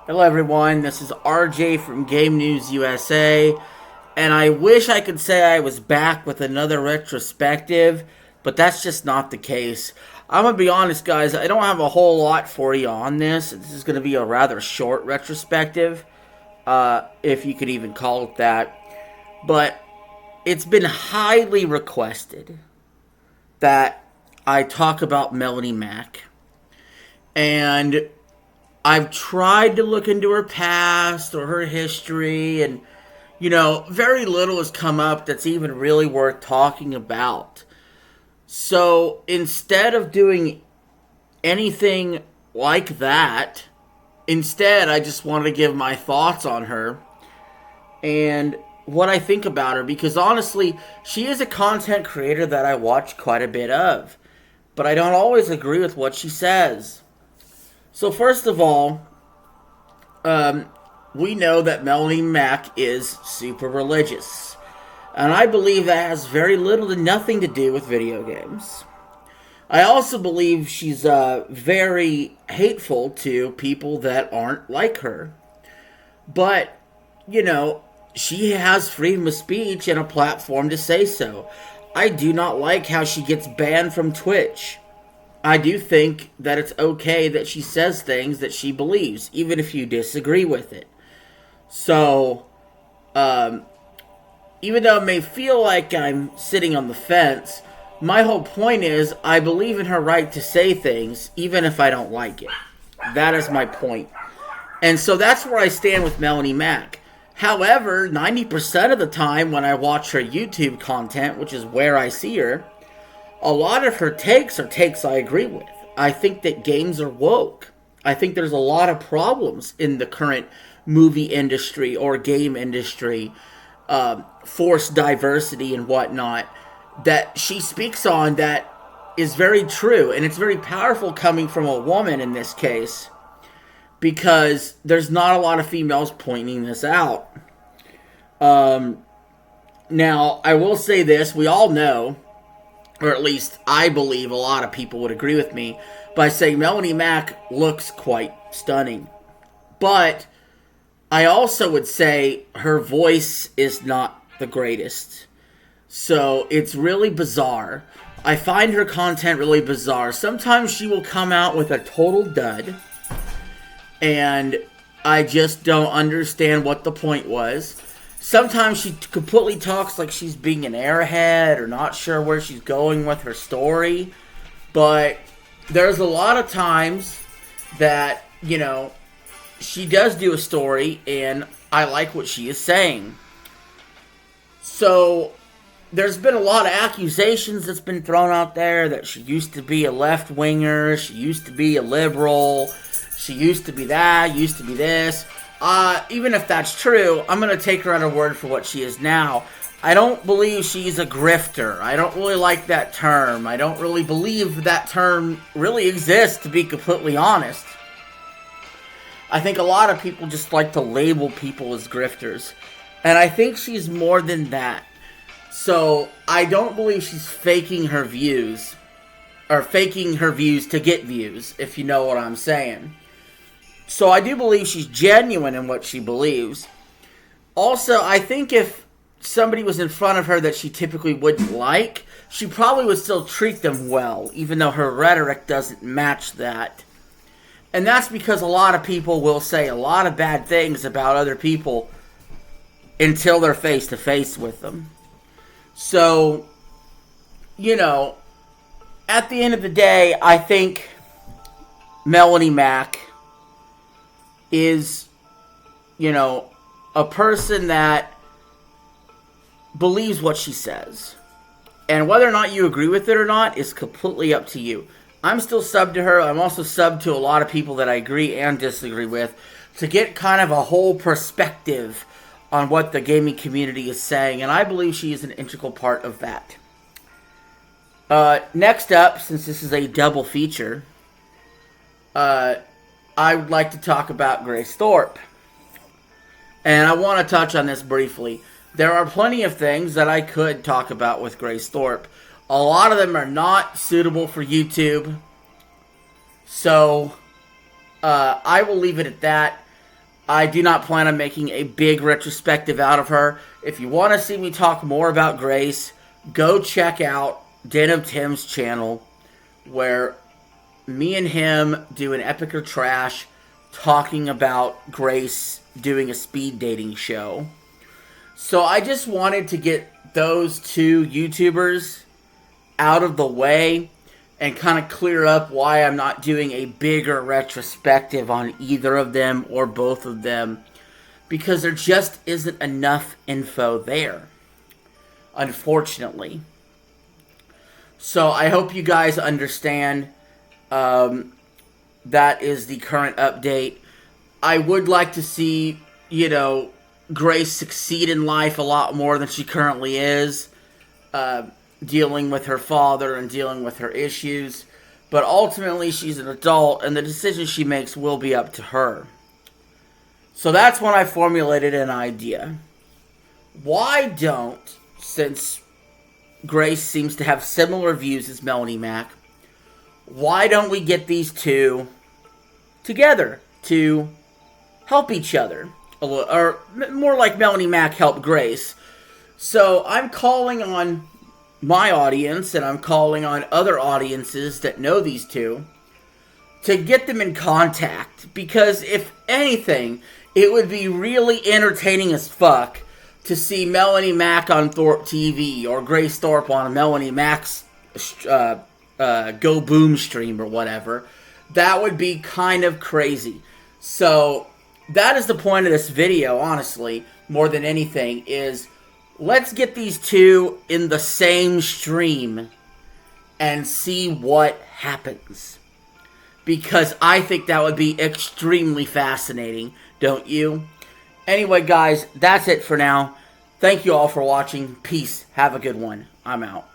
Hello everyone, this is RJ from Game News USA, and I wish I could say I was back with another retrospective, but that's just not the case. I'm gonna be honest, guys, I don't have a whole lot for you on this. This is gonna be a rather short retrospective, if you could even call it that. But it's been highly requested that I talk about Melonie Mac. And I've tried to look into her past or her history, and, very little has come up that's even really worth talking about. So instead of doing anything like that, instead I just want to give my thoughts on her and what I think about her, because honestly, she is a content creator that I watch quite a bit of, but I don't always agree with what she says. So first of all, we know that Melonie Mac is super religious. And I believe that has very little to nothing to do with video games. I also believe she's very hateful to people that aren't like her. But, she has freedom of speech and a platform to say so. I do not like how she gets banned from Twitch. I do think that it's okay that she says things that she believes, even if you disagree with it. So, even though it may feel like I'm sitting on the fence, my whole point is I believe in her right to say things, even if I don't like it. That is my point. And so that's where I stand with Melonie Mac. However, 90% of the time when I watch her YouTube content, which is where I see her, a lot of her takes are takes I agree with. I think that games are woke. I think there's a lot of problems in the current movie industry or game industry, forced diversity and whatnot, that she speaks on that is very true. And it's very powerful coming from a woman in this case, because there's not a lot of females pointing this out. Now, I will say this, we all know, or at least I believe a lot of people would agree with me, by saying Melonie Mac looks quite stunning. But I also would say her voice is not the greatest. So it's really bizarre. I find her content really bizarre. Sometimes she will come out with a total dud, and I just don't understand what the point was. Sometimes she completely talks like she's being an airhead or not sure where she's going with her story. But there's a lot of times that, she does do a story and I like what she is saying. So there's been a lot of accusations that's been thrown out there that she used to be a left-winger, she used to be a liberal, she used to be that, used to be this. Even if that's true, I'm going to take her at her word for what she is now. I don't believe she's a grifter. I don't really like that term. I don't really believe that term really exists, to be completely honest. I think a lot of people just like to label people as grifters. And I think she's more than that. So, I don't believe she's faking her views. Or faking her views to get views, if you know what I'm saying. So I do believe she's genuine in what she believes. Also, I think if somebody was in front of her that she typically wouldn't like, she probably would still treat them well, even though her rhetoric doesn't match that. And that's because a lot of people will say a lot of bad things about other people until they're face to face with them. So, at the end of the day, I think Melonie Mac is, a person that believes what she says. And whether or not you agree with it or not is completely up to you. I'm still sub to her. I'm also sub to a lot of people that I agree and disagree with, to get kind of a whole perspective on what the gaming community is saying. And I believe she is an integral part of that. Next up, since this is a double feature, I would like to talk about Grace Thorp. And I want to touch on this briefly. There are plenty of things that I could talk about with Grace Thorp. A lot of them are not suitable for YouTube. So, I will leave it at that. I do not plan on making a big retrospective out of her. If you want to see me talk more about Grace, go check out Den of Tim's channel, where me and him do an Epic or Trash talking about Grace doing a speed dating show. So I just wanted to get those two YouTubers out of the way and kind of clear up why I'm not doing a bigger retrospective on either of them or both of them, because there just isn't enough info there, unfortunately. So I hope you guys understand. That is the current update. I would like to see, Grace succeed in life a lot more than she currently is, dealing with her father and dealing with her issues. But ultimately, she's an adult, and the decisions she makes will be up to her. So that's when I formulated an idea. Why don't, since Grace seems to have similar views as Melonie Mac, why don't we get these two together to help each other? Or more like Melonie Mac helped Grace. So I'm calling on my audience, and I'm calling on other audiences that know these two, to get them in contact. Because if anything, it would be really entertaining as fuck to see Melonie Mac on Thorp TV, or Grace Thorp on Melonie Mac's Go Boom stream or whatever. That would be kind of crazy. So that is the point of this video, honestly, more than anything, is let's get these two in the same stream and see what happens. Because I think that would be extremely fascinating, don't you? Anyway, guys, that's it for now. Thank you all for watching. Peace. Have a good one. I'm out.